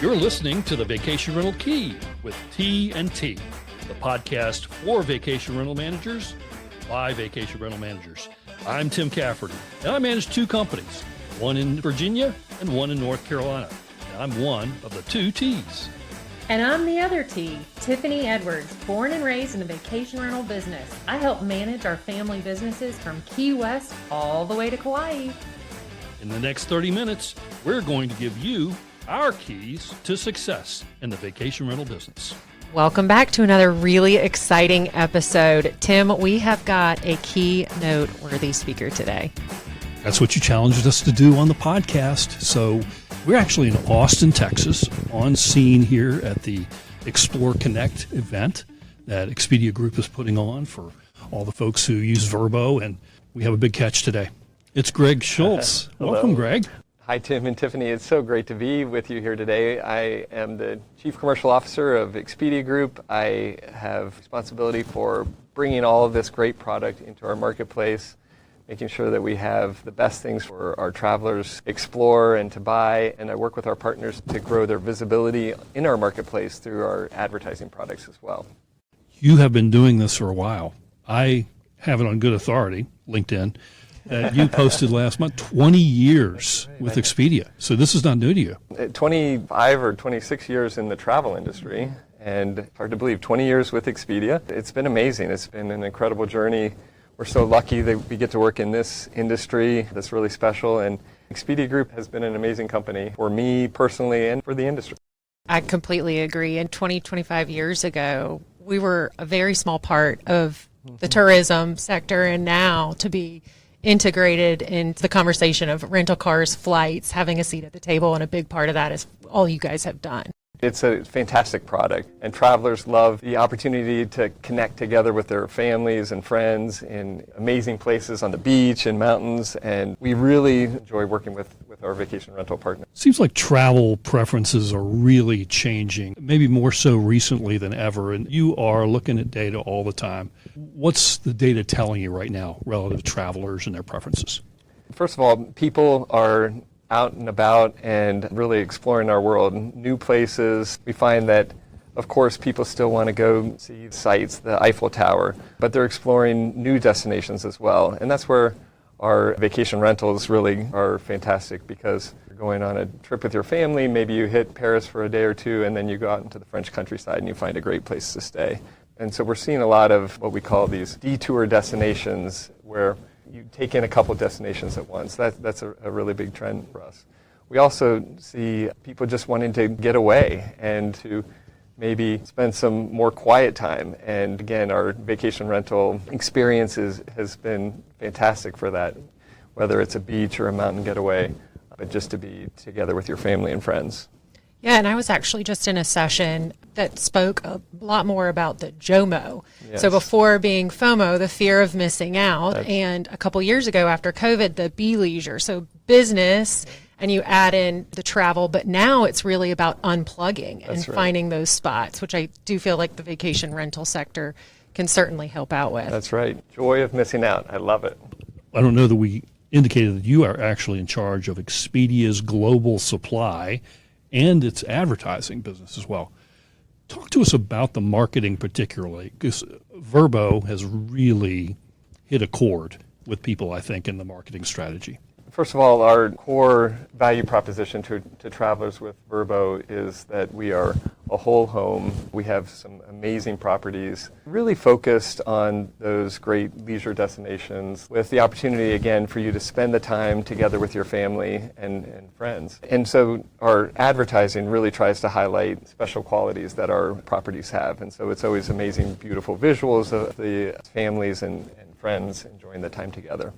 You're listening to the Vacation Rental Key with T&T, the podcast for vacation rental managers by vacation rental managers. I'm Tim Cafferty, and I manage two companies, one in Virginia and one in North Carolina. And I'm one of the two T's. And I'm the other T, Tiffany Edwards, born and raised in the vacation rental business. I help manage our family businesses from Key West all the way to Kauai. In the next 30 minutes, we're going to give you our keys to success in the vacation rental business. Welcome back to another really exciting episode. Tim, we have got a keynote-worthy speaker today. That's what you challenged us to do on the podcast. So we're actually in Austin, Texas, on scene here at the Explore Connect event that Expedia Group is putting on for all the folks who use Vrbo, and we have a big catch today. It's Greg Schulze. Welcome, Greg. Hi, Tim and Tiffany. It's so great to be with you here today. I am the Chief Commercial Officer of Expedia Group. I have responsibility for bringing all of this great product into our marketplace, making sure that we have the best things for our travelers to explore and to buy. And I work with our partners to grow their visibility in our marketplace through our advertising products as well. You have been doing this for a while. I have it on good authority, LinkedIn. You posted last month 20 years with Expedia. So this is not new to you. 25 or 26 years in the travel industry, and hard to believe, 20 years with Expedia. It's been amazing. It's been an incredible journey. We're so lucky that we get to work in this industry that's really special, and Expedia Group has been an amazing company for me personally and for the industry. I completely agree. And 25 years ago, we were a very small part of the tourism sector, and now to be integrated into the conversation of rental cars, flights, having a seat at the table, and a big part of that is all you guys have done. It's a fantastic product, and travelers love the opportunity to connect together with their families and friends in amazing places on the beach and mountains, and we really enjoy working with our vacation rental partners. Seems like travel preferences are really changing, maybe more so recently than ever, and you are looking at data all the time. What's the data telling you right now relative to travelers and their preferences? First of all, people are out and about and really exploring our world, new places. We find that, of course, people still want to go see sites, the Eiffel Tower, but they're exploring new destinations as well. And that's where our vacation rentals really are fantastic, because you're going on a trip with your family, maybe you hit Paris for a day or two, and then you go out into the French countryside and you find a great place to stay. And so we're seeing a lot of what we call these detour destinations, where you take in a couple destinations at once. That's a really big trend for us. We also see people just wanting to get away and to maybe spend some more quiet time. And again, our vacation rental experience has been fantastic for that, whether it's a beach or a mountain getaway, but just to be together with your family and friends. Yeah, and I was actually just in a session that spoke a lot more about the JOMO. Yes. So before being FOMO, the fear of missing out, and a couple years ago after COVID, the B leisure. So business, and you add in the travel, but now it's really about unplugging and finding those spots, which I do feel like the vacation rental sector can certainly help out with. That's right. Joy of missing out. I love it. I don't know that we indicated that you are actually in charge of Expedia's global supply and its advertising business as well. Talk to us about the marketing particularly, because Vrbo has really hit a chord with people, I think, in the marketing strategy. First of all, our core value proposition to travelers with Vrbo is that we are a whole home. We have some amazing properties, really focused on those great leisure destinations, with the opportunity, again, for you to spend the time together with your family and friends. And so our advertising really tries to highlight special qualities that our properties have. And so it's always amazing, beautiful visuals of the families and friends enjoying the time together.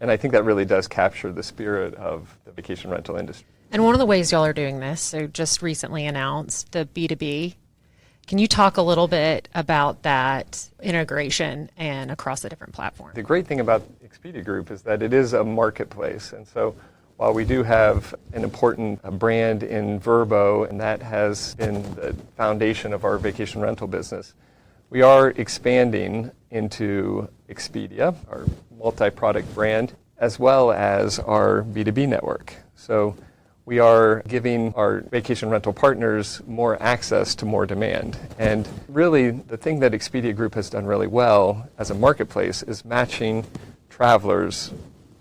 And I think that really does capture the spirit of the vacation rental industry. And one of the ways y'all are doing this, so just recently announced the B2B. Can you talk a little bit about that integration and across the different platforms? The great thing about Expedia Group is that it is a marketplace. And so while we do have an important brand in Vrbo, and that has been the foundation of our vacation rental business, we are expanding into Expedia, our multi-product brand, as well as our B2B network. So we are giving our vacation rental partners more access to more demand. And really, the thing that Expedia Group has done really well as a marketplace is matching travelers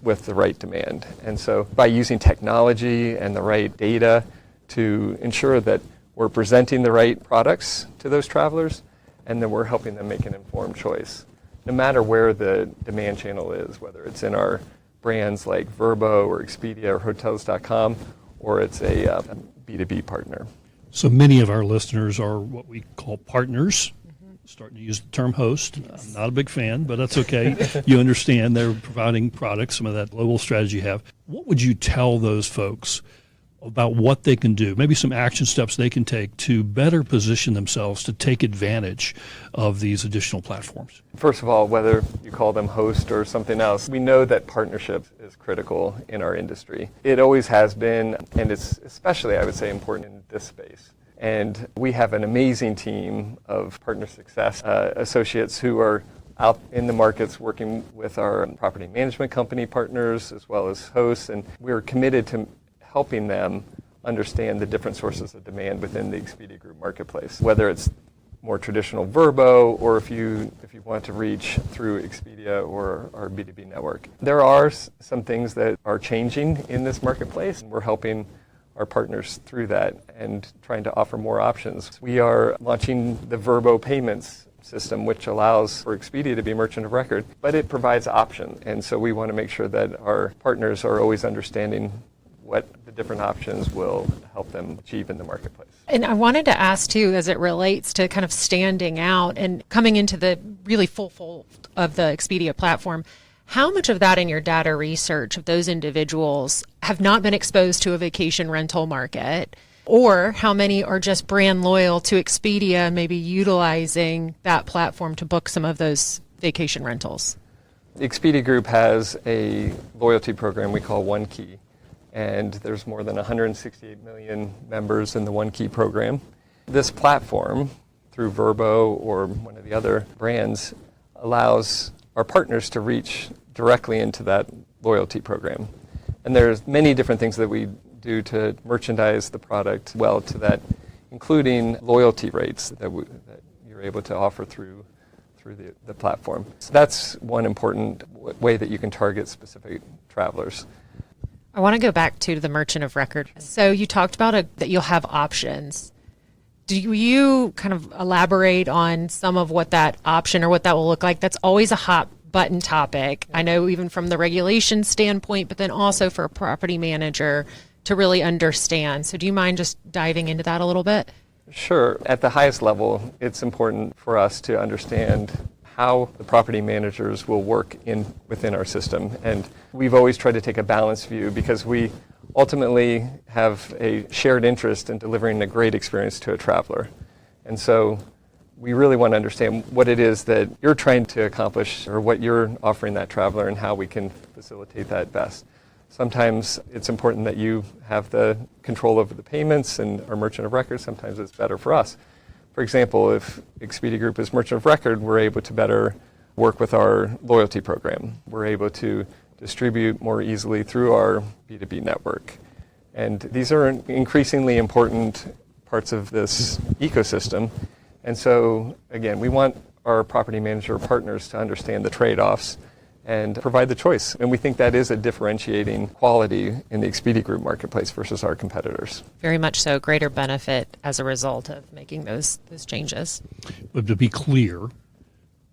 with the right demand. And so by using technology and the right data to ensure that we're presenting the right products to those travelers, and then we're helping them make an informed choice, no matter where the demand channel is, whether it's in our brands like Vrbo or Expedia or Hotels.com, or it's a B2B partner. So many of our listeners are what we call partners. Starting to use the term host. I'm not a big fan, but that's okay. You understand they're providing products, some of that global strategy you have. What would you tell those folks about what they can do, maybe some action steps they can take to better position themselves to take advantage of these additional platforms? First of all, whether you call them host or something else, we know that partnership is critical in our industry. It always has been, and it's especially, I would say, important in this space. And we have an amazing team of partner success associates who are out in the markets working with our property management company partners as well as hosts, and we're committed to helping them understand the different sources of demand within the Expedia Group marketplace, whether it's more traditional Vrbo or if you want to reach through Expedia or our B2B network. There are some things that are changing in this marketplace, and we're helping our partners through that and trying to offer more options. We are launching the Vrbo payments system, which allows for Expedia to be merchant of record, but it provides options. And so we want to make sure that our partners are always understanding what the different options will help them achieve in the marketplace. And I wanted to ask too, as it relates to kind of standing out and coming into the really full fold of the Expedia platform, how much of that in your data research of those individuals have not been exposed to a vacation rental market, or how many are just brand loyal to Expedia, maybe utilizing that platform to book some of those vacation rentals? The Expedia Group has a loyalty program we call One Key, and there's more than 168 million members in the One Key program. This platform, through Vrbo or one of the other brands, allows our partners to reach directly into that loyalty program. And there's many different things that we do to merchandise the product well to that, including loyalty rates that you're able to offer through the platform. So that's one important way that you can target specific travelers. I want to go back to the merchant of record. So you talked about that you'll have options. Do you kind of elaborate on some of what that option or what that will look like? That's always a hot button topic. I know even from the regulation standpoint, but then also for a property manager to really understand. So do you mind just diving into that a little bit? Sure. At the highest level, it's important for us to understand how the property managers will work within our system. And we've always tried to take a balanced view because we ultimately have a shared interest in delivering a great experience to a traveler. And so we really want to understand what it is that you're trying to accomplish or what you're offering that traveler and how we can facilitate that best. Sometimes it's important that you have the control over the payments and are merchant of record. Sometimes it's better for us. For example, if Expedia Group is merchant of record, we're able to better work with our loyalty program. We're able to distribute more easily through our B2B network. And these are increasingly important parts of this ecosystem. And so, again, we want our property manager partners to understand the trade-offs and provide the choice. And we think that is a differentiating quality in the Expedia Group marketplace versus our competitors. Very much so. Greater benefit as a result of making those changes. But to be clear,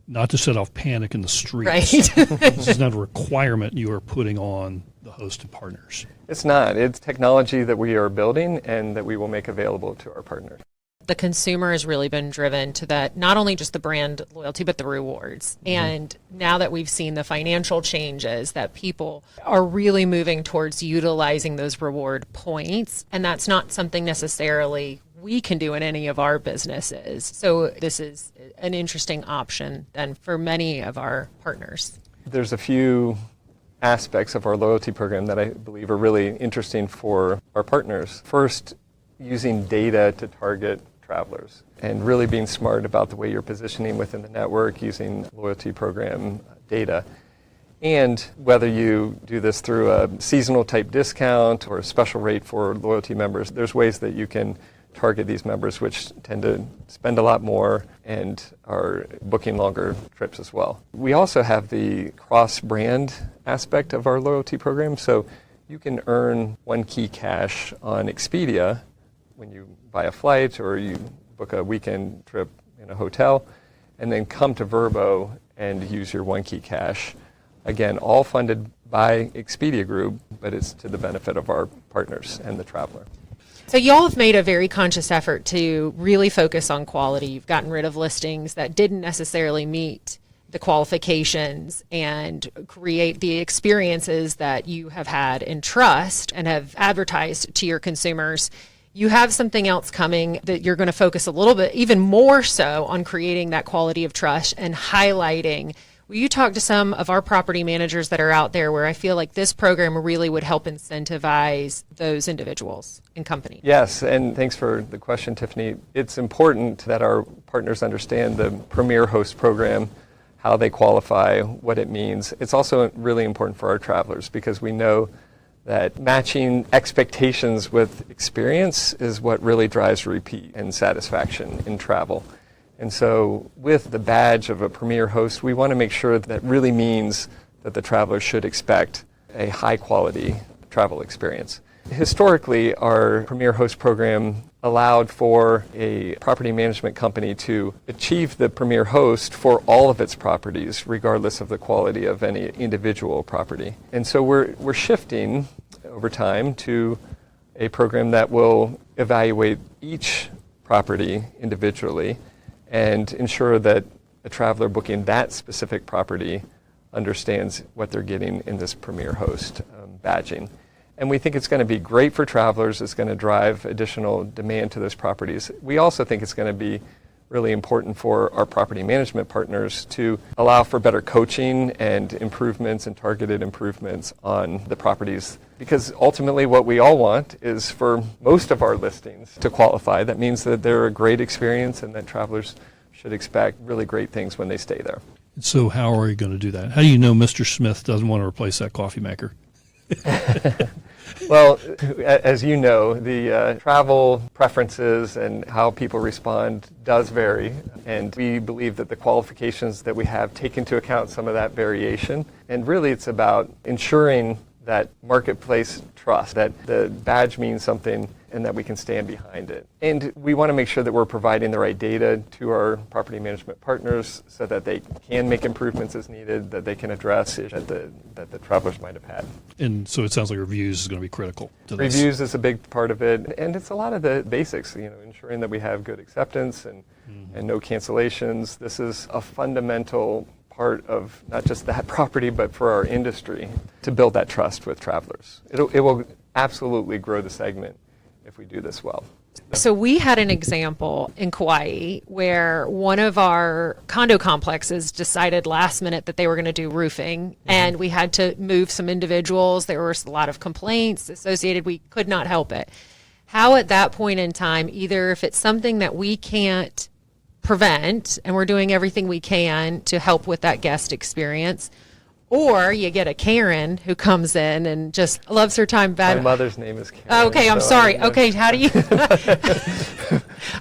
not to set off panic in the streets. Right. This is not a requirement you are putting on the hosted partners. It's not. It's technology that we are building and that we will make available to our partners. The consumer has really been driven to that, not only just the brand loyalty, but the rewards. Mm-hmm. And now that we've seen the financial changes, that people are really moving towards utilizing those reward points. And that's not something necessarily we can do in any of our businesses. So this is an interesting option then for many of our partners. There's a few aspects of our loyalty program that I believe are really interesting for our partners. First, using data to target travelers and really being smart about the way you're positioning within the network using loyalty program data. And whether you do this through a seasonal type discount or a special rate for loyalty members, there's ways that you can target these members which tend to spend a lot more and are booking longer trips as well. We also have the cross-brand aspect of our loyalty program. So you can earn One Key Cash on Expedia when you buy a flight or you book a weekend trip in a hotel, and then come to Vrbo and use your One Key Cash. Again, all funded by Expedia Group, but it's to the benefit of our partners and the traveler. So y'all have made a very conscious effort to really focus on quality. You've gotten rid of listings that didn't necessarily meet the qualifications and create the experiences that you have had in trust and have advertised to your consumers. You have something else coming that you're going to focus a little bit, even more so, on creating that quality of trust and highlighting. Will you talk to some of our property managers that are out there where I feel like this program really would help incentivize those individuals and companies? Yes, and thanks for the question, Tiffany. It's important that our partners understand the Premier Host program, how they qualify, what it means. It's also really important for our travelers because we know that matching expectations with experience is what really drives repeat and satisfaction in travel. And so with the badge of a Premier Host, we want to make sure that really means that the traveler should expect a high quality travel experience. Historically, our Premier Host program allowed for a property management company to achieve the Premier Host for all of its properties, regardless of the quality of any individual property. And so we're shifting over time to a program that will evaluate each property individually and ensure that a traveler booking that specific property understands what they're getting in this Premier Host badging. And we think it's going to be great for travelers. It's going to drive additional demand to those properties. We also think it's going to be really important for our property management partners to allow for better coaching and improvements and targeted improvements on the properties. Because ultimately what we all want is for most of our listings to qualify. That means that they're a great experience and that travelers should expect really great things when they stay there. So how are you going to do that? How do you know Mr. Smith doesn't want to replace that coffee maker? Well, as you know, the travel preferences and how people respond does vary, and we believe that the qualifications that we have take into account some of that variation. And really it's about ensuring that marketplace trust, that the badge means something and that we can stand behind it. And we want to make sure that we're providing the right data to our property management partners so that they can make improvements as needed, that they can address issues that the travelers might have had. And so it sounds like reviews is going to be critical to this. Reviews is a big part of it, and it's a lot of the basics, ensuring that we have good acceptance and no cancellations. This is a fundamental part of not just that property, but for our industry to build that trust with travelers. It will absolutely grow the segment if we do this well. So we had an example in Kauai where one of our condo complexes decided last minute that they were going to do roofing, and we had to move some individuals. There were a lot of complaints associated. We could not help it. How at that point in time, either if it's something that we can't prevent and we're doing everything we can to help with that guest experience, or you get a Karen who comes in and just loves her time bad. My mother's name is Karen. Okay, I'm sorry. Okay, how do you?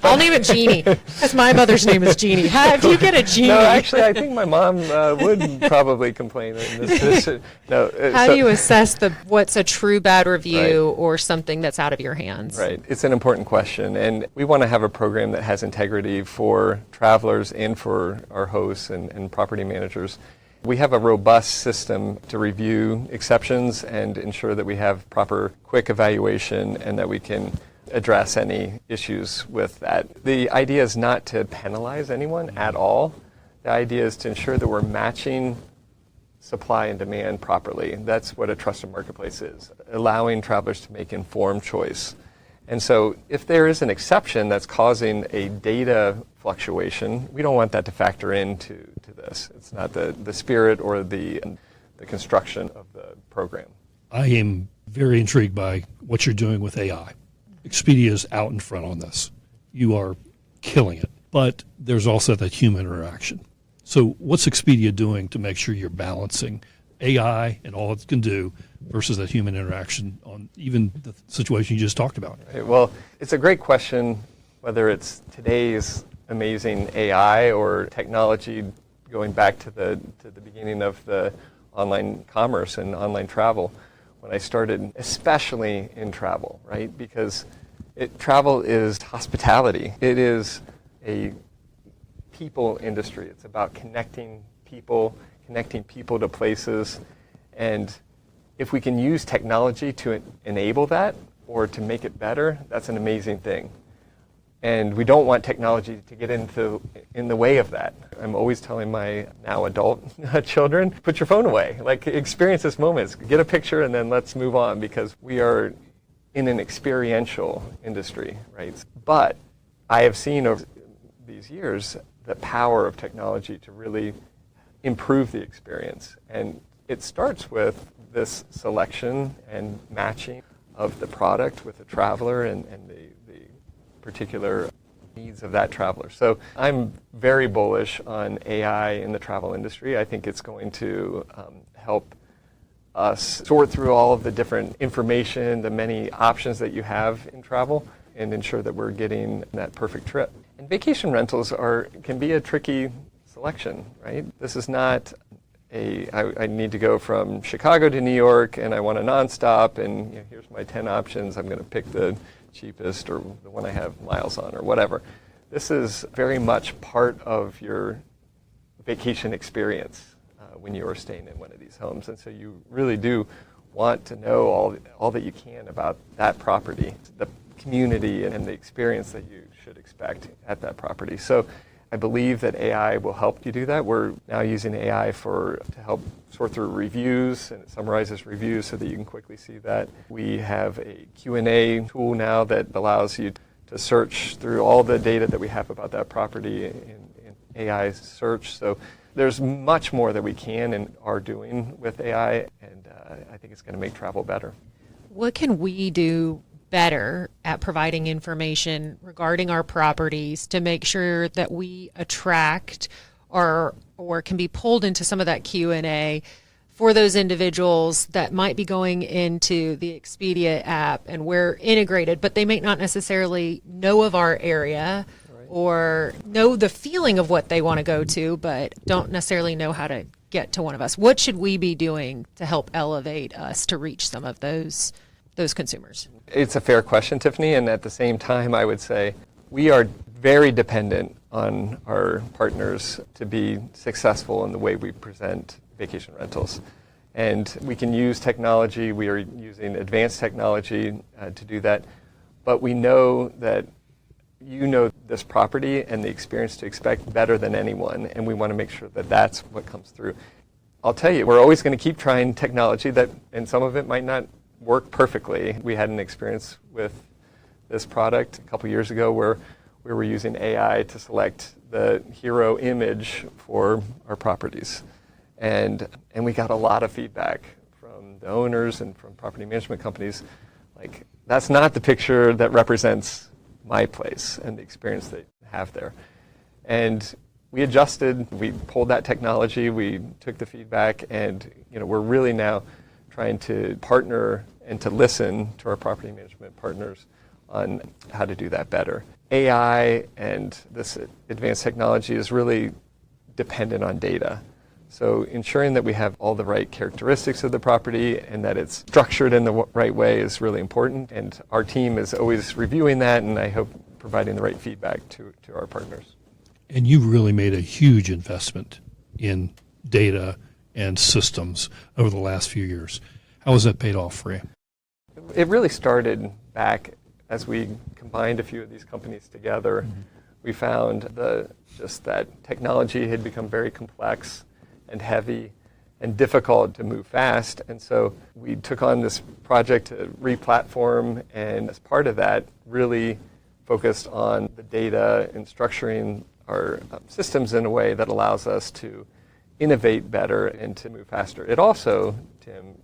I'll name it Jeannie, because my mother's name is Jeannie. How do you get a Jeannie? No, actually, I think my mom would probably complain. How do you assess what's a true bad review or something that's out of your hands? Right. It's an important question, and we want to have a program that has integrity for travelers and for our hosts and property managers. We have a robust system to review exceptions and ensure that we have proper quick evaluation and that we can address any issues with that. The idea is not to penalize anyone at all. The idea is to ensure that we're matching supply and demand properly. That's what a trusted marketplace is, allowing travelers to make informed choice. And so if there is an exception that's causing a data fluctuation, we don't want that to factor into this. It's not the spirit or the construction of the program. I am very intrigued by what you're doing with AI. Expedia is out in front on this. You are killing it. But there's also that human interaction. So what's Expedia doing to make sure you're balancing AI and all it can do versus that human interaction on even the situation you just talked about? Right, well, it's a great question, whether it's today's amazing AI or technology going back to the beginning of the online commerce and online travel. When I started, especially in travel, right? Because travel is hospitality. It is a people industry. It's about connecting people to places. And if we can use technology to enable that or to make it better, that's an amazing thing. And we don't want technology to get in the way of that. I'm always telling my now adult children, put your phone away. Like, experience this moment. Get a picture and then let's move on, because we are in an experiential industry, right? But I have seen over these years the power of technology to really improve the experience. And it starts with this selection and matching of the product with the traveler and the particular needs of that traveler. So I'm very bullish on AI in the travel industry. I think it's going to help us sort through all of the different information, the many options that you have in travel, and ensure that we're getting that perfect trip. And vacation rentals can be a tricky selection, right? This is not I need to go from Chicago to New York and I want a nonstop, and here's my 10 options. I'm going to pick the cheapest or the one I have miles on or whatever. This is very much part of your vacation experience when you are staying in one of these homes. And so you really do want to know all that you can about that property, the community, and the experience that you should expect at that property. So I believe that AI will help you do that. We're now using AI to help sort through reviews, and it summarizes reviews so that you can quickly see that. We have a Q&A tool now that allows you to search through all the data that we have about that property in AI search. So there's much more that we can and are doing with AI, and I think it's going to make travel better. What can we do better at providing information regarding our properties to make sure that we attract or can be pulled into some of that Q&A for those individuals that might be going into the Expedia app and we're integrated, but they may not necessarily know of our area or know the feeling of what they want to go to, but don't necessarily know how to get to one of us? What should we be doing to help elevate us to reach some of those consumers? It's a fair question, Tiffany, and at the same time, I would say we are very dependent on our partners to be successful in the way we present vacation rentals. And we can use technology. We are using advanced technology to do that. But we know that you know this property and the experience to expect better than anyone, and we want to make sure that that's what comes through. I'll tell you, we're always going to keep trying technology and some of it might not work perfectly. We had an experience with this product a couple years ago where we were using AI to select the hero image for our properties. And we got a lot of feedback from the owners and from property management companies. Like, that's not the picture that represents my place and the experience they have there. And we adjusted, we pulled that technology, we took the feedback, and we're really now trying to partner and to listen to our property management partners on how to do that better. AI and this advanced technology is really dependent on data. So ensuring that we have all the right characteristics of the property and that it's structured in the right way is really important. And our team is always reviewing that, and I hope providing the right feedback to our partners. And you really made a huge investment in data and systems over the last few years. How has that paid off for you? It really started back as we combined a few of these companies together. Mm-hmm. We found that technology had become very complex and heavy and difficult to move fast. And so we took on this project to re-platform, and as part of that, really focused on the data and structuring our systems in a way that allows us to innovate better and to move faster. It also, Tim,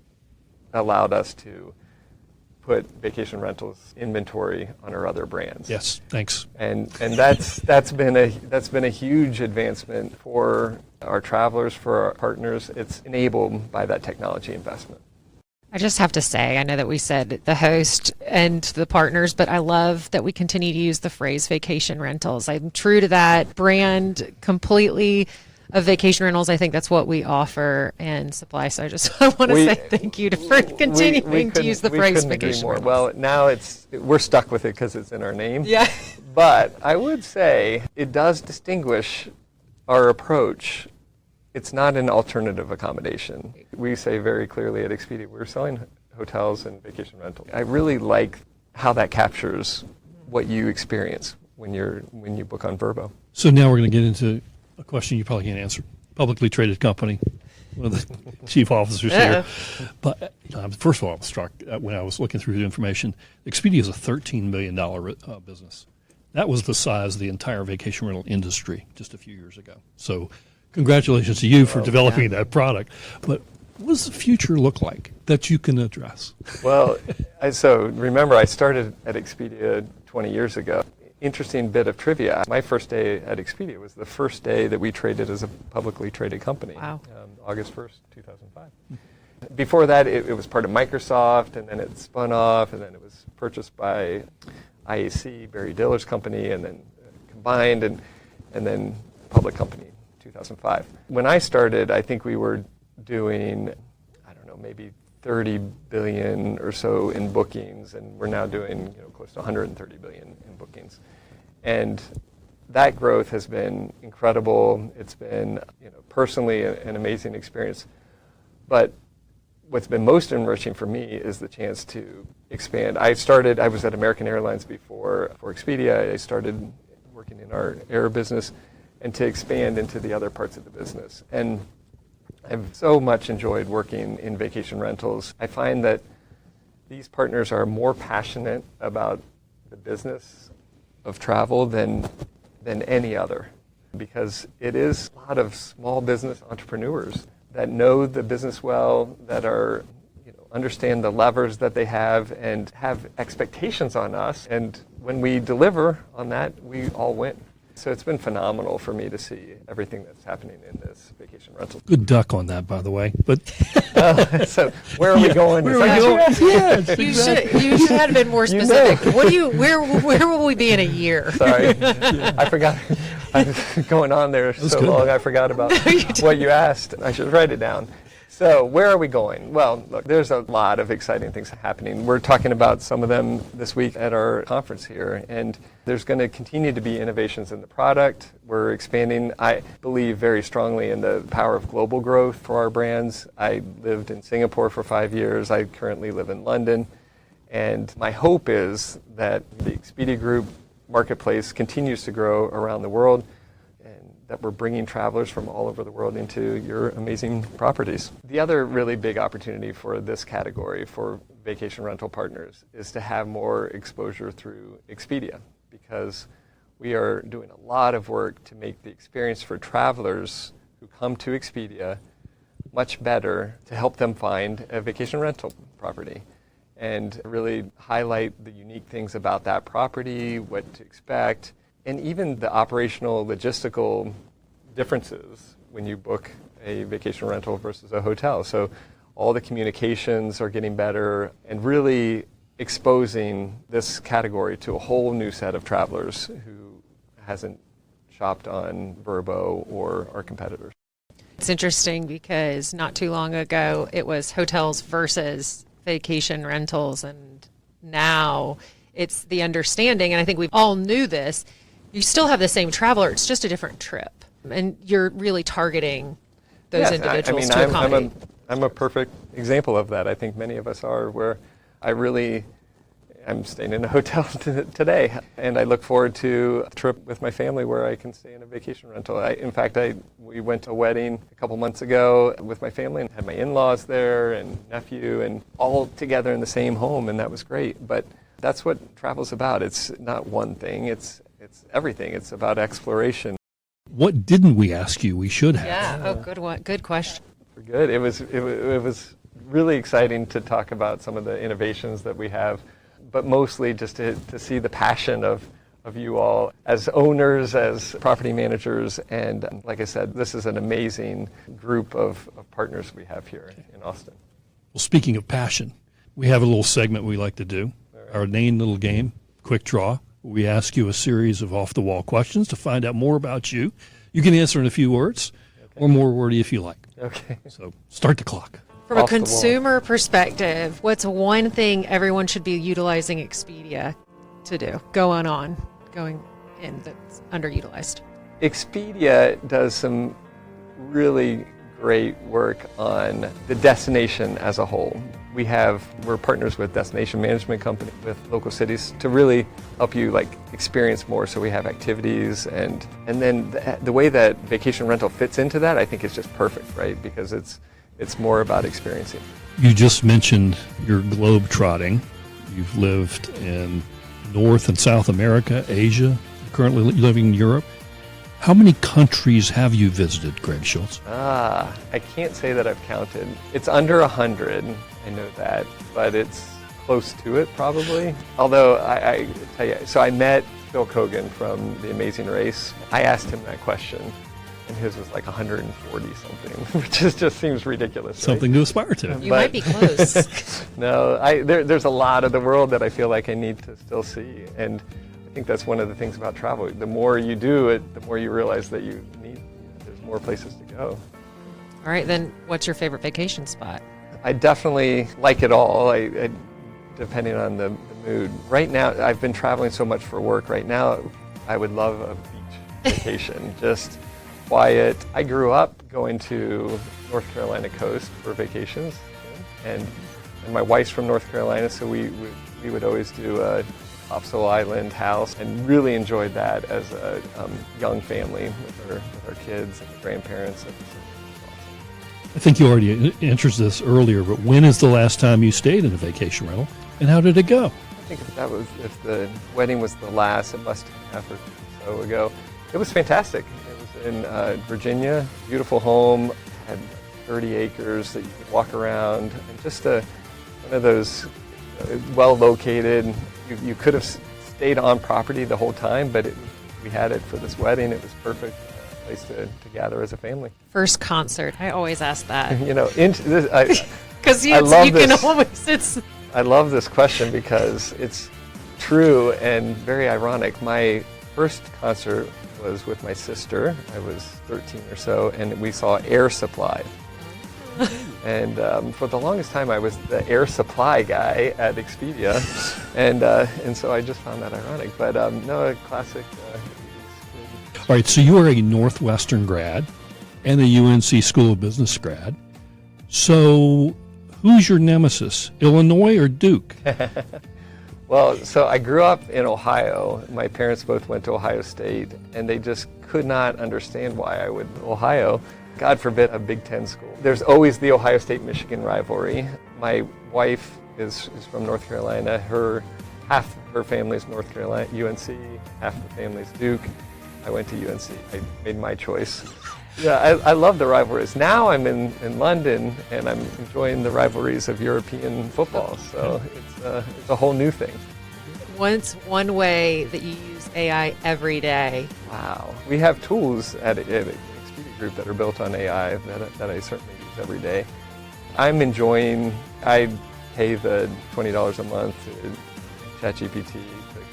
allowed us to put vacation rentals inventory on our other brands. Yes, thanks. And that's been a huge advancement for our travelers, for our partners. It's enabled by that technology investment. I just have to say, I know that we said the host and the partners, but I love that we continue to use the phrase vacation rentals. I'm true to that brand completely of vacation rentals. I think that's what we offer and supply. So I want to say thank you for continuing to use the phrase vacation rentals. Well, now we're stuck with it because it's in our name. Yeah. But I would say it does distinguish our approach. It's not an alternative accommodation. We say very clearly at Expedia, we're selling hotels and vacation rentals. I really like how that captures what you experience when you book on Vrbo. So now we're going to get into a question you probably can't answer. Publicly traded company, one of the chief officers here. But first of all, I was struck when I was looking through the information. Expedia is a $13 million business. That was the size of the entire vacation rental industry just a few years ago. So congratulations to you for developing that product. But what does the future look like that you can address? Well, so remember, I started at Expedia 20 years ago. Interesting bit of trivia. My first day at Expedia was the first day that we traded as a publicly traded company. Wow. August 1st, 2005. Before that, it was part of Microsoft, and then it spun off, and then it was purchased by IAC, Barry Diller's company, and then combined, and then public company. 2005. When I started, I think we were doing, I don't know, maybe 30 billion or so in bookings, and we're now doing close to 130 billion in bookings. And that growth has been incredible. It's been, personally an amazing experience. But what's been most enriching for me is the chance to expand. I was at American Airlines before for Expedia. I started working in our air business, and to expand into the other parts of the business. And I've so much enjoyed working in vacation rentals. I find that these partners are more passionate about the business of travel than any other, because it is a lot of small business entrepreneurs that know the business well, that are understand the levers that they have and have expectations on us. And when we deliver on that, we all win. So it's been phenomenal for me to see everything that's happening in this vacation rental. Good duck on that, by the way. But so where are we going? Where are we going? Yeah, you should have been more specific. Where will we be in a year? Sorry, I forgot. I was going on there so long, I forgot about what you asked. I should write it down. So where are we going? Well, look, there's a lot of exciting things happening. We're talking about some of them this week at our conference here, and there's going to continue to be innovations in the product. We're expanding. I believe very strongly in the power of global growth for our brands. I lived in Singapore for 5 years. I currently live in London, and my hope is that the Expedia Group marketplace continues to grow around the world, that we're bringing travelers from all over the world into your amazing properties. The other really big opportunity for this category for vacation rental partners is to have more exposure through Expedia, because we are doing a lot of work to make the experience for travelers who come to Expedia much better, to help them find a vacation rental property and really highlight the unique things about that property, what to expect, and even the operational, logistical differences when you book a vacation rental versus a hotel. So all the communications are getting better, and really exposing this category to a whole new set of travelers who hasn't shopped on Vrbo or our competitors. It's interesting because not too long ago it was hotels versus vacation rentals, and now it's the understanding, and I think we all knew this, you still have the same traveler, it's just a different trip. And you're really targeting those individuals to accommodate. I'm a perfect example of that. I think many of us are, where I'm staying in a hotel today, and I look forward to a trip with my family where I can stay in a vacation rental. In fact, we went to a wedding a couple months ago with my family and had my in-laws there and nephew, and all together in the same home, and that was great. But that's what travel's about. It's not one thing. It's everything. It's about exploration. What didn't we ask you we should have? Yeah. Oh, good one. Good question. Good. It was really exciting to talk about some of the innovations that we have, but mostly just to see the passion of of you all as owners, as property managers, and like I said, this is an amazing group of partners we have here in Austin. Well, speaking of passion, we have a little segment we like to do, our inane little game, Quick Draw. We ask you a series of off-the-wall questions to find out more about you. You can answer in a few words, or more wordy if you like. Okay. So start the clock. From a consumer perspective, what's one thing everyone should be utilizing Expedia to do, going in that's underutilized? Expedia does some really great work on the destination as a whole. We're partners with destination management company, with local cities to really help you experience more. So we have activities and then the way that vacation rental fits into that, I think is just perfect, right? Because it's more about experiencing. You just mentioned your globe trotting. You've lived in North and South America, Asia, currently living in Europe. How many countries have you visited, Greg Schulze? I can't say that I've counted. It's under 100, I know that, but it's close to it probably. Although I tell you, so I met Phil Kogan from The Amazing Race. I asked him that question, and his was 140 something, which just seems ridiculous. Something to aspire to. You might be close. No, there's a lot of the world that I feel like I need to still see, and I think that's one of the things about travel. The more you do it, the more you realize that there's more places to go. All right, then what's your favorite vacation spot? I definitely like it all, depending on the mood. Right now, I've been traveling so much for work. Right now, I would love a beach vacation, just quiet. I grew up going to North Carolina coast for vacations, and my wife's from North Carolina, so we would always do a Topsail Island house, and really enjoyed that as a young family with our kids and the grandparents. I think you already answered this earlier, but when is the last time you stayed in a vacation rental, and how did it go? I think if the wedding was the last, it must have been half or so ago. It was fantastic. It was in Virginia, beautiful home, had 30 acres that you could walk around, and just one of those well located. You could have stayed on property the whole time, but we had it for this wedding. It was perfect place to gather as a family. First concert. I always ask that. Because I love this question because it's true and very ironic. My first concert was with my sister. I was 13 or so, and we saw Air Supply. And for the longest time, I was the air supply guy at Expedia, and so I just found that ironic. But no, a classic. All right, so you are a Northwestern grad and a UNC School of Business grad. So who's your nemesis, Illinois or Duke? Well, so I grew up in Ohio. My parents both went to Ohio State, and they just could not understand why I would Ohio. God forbid a Big Ten school. There's always the Ohio State-Michigan rivalry. My wife is from North Carolina. Half her family is North Carolina, UNC, half the family is Duke. I went to UNC. I made my choice. Yeah, I love the rivalries. Now I'm in London, and I'm enjoying the rivalries of European football. So it's a whole new thing. What's one way that you use AI every day? Wow. We have tools at Expedia Group that are built on AI that I certainly use every day. I pay the $20 a month to ChatGPT, to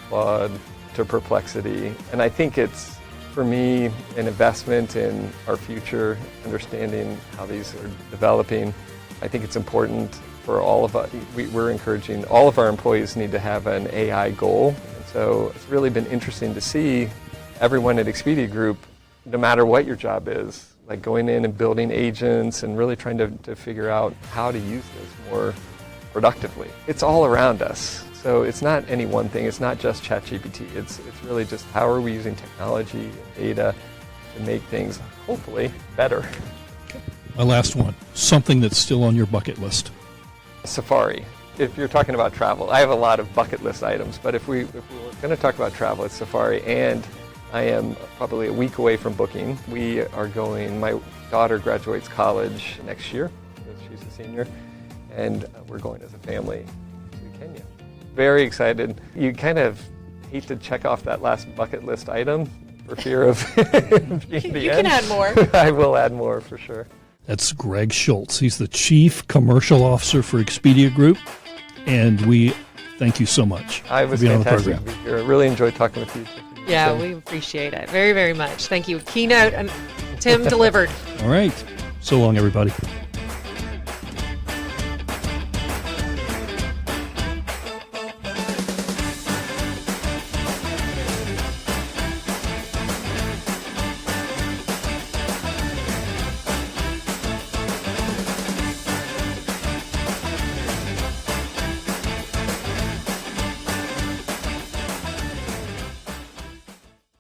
Claude, to Perplexity, and I think it's, for me, an investment in our future, understanding how these are developing. I think it's important for all of us. We're encouraging all of our employees need to have an AI goal, and so it's really been interesting to see everyone at Expedia Group, no matter what your job is, going in and building agents and really trying to figure out how to use this more productively. It's all around us. So it's not any one thing. It's not just ChatGPT. It's really just how are we using technology and data to make things, hopefully, better. My last one, something that's still on your bucket list. Safari. If you're talking about travel, I have a lot of bucket list items, but if we were going to talk about travel, it's Safari, and I am probably a week away from booking. We are going, my daughter graduates college next year, she's a senior, and we're going as a family to Kenya. Very excited. You kind of hate to check off that last bucket list item for fear of being the You end. can add more. I will add more for sure. That's Greg Schulze. He's the Chief Commercial Officer for Expedia Group, and we thank you so much I was for being on the fantastic program. to be here. I really enjoyed talking with you. Yeah, So- we appreciate it very, very much. Thank you. Keynote, and Tim delivered. All right. So long, everybody.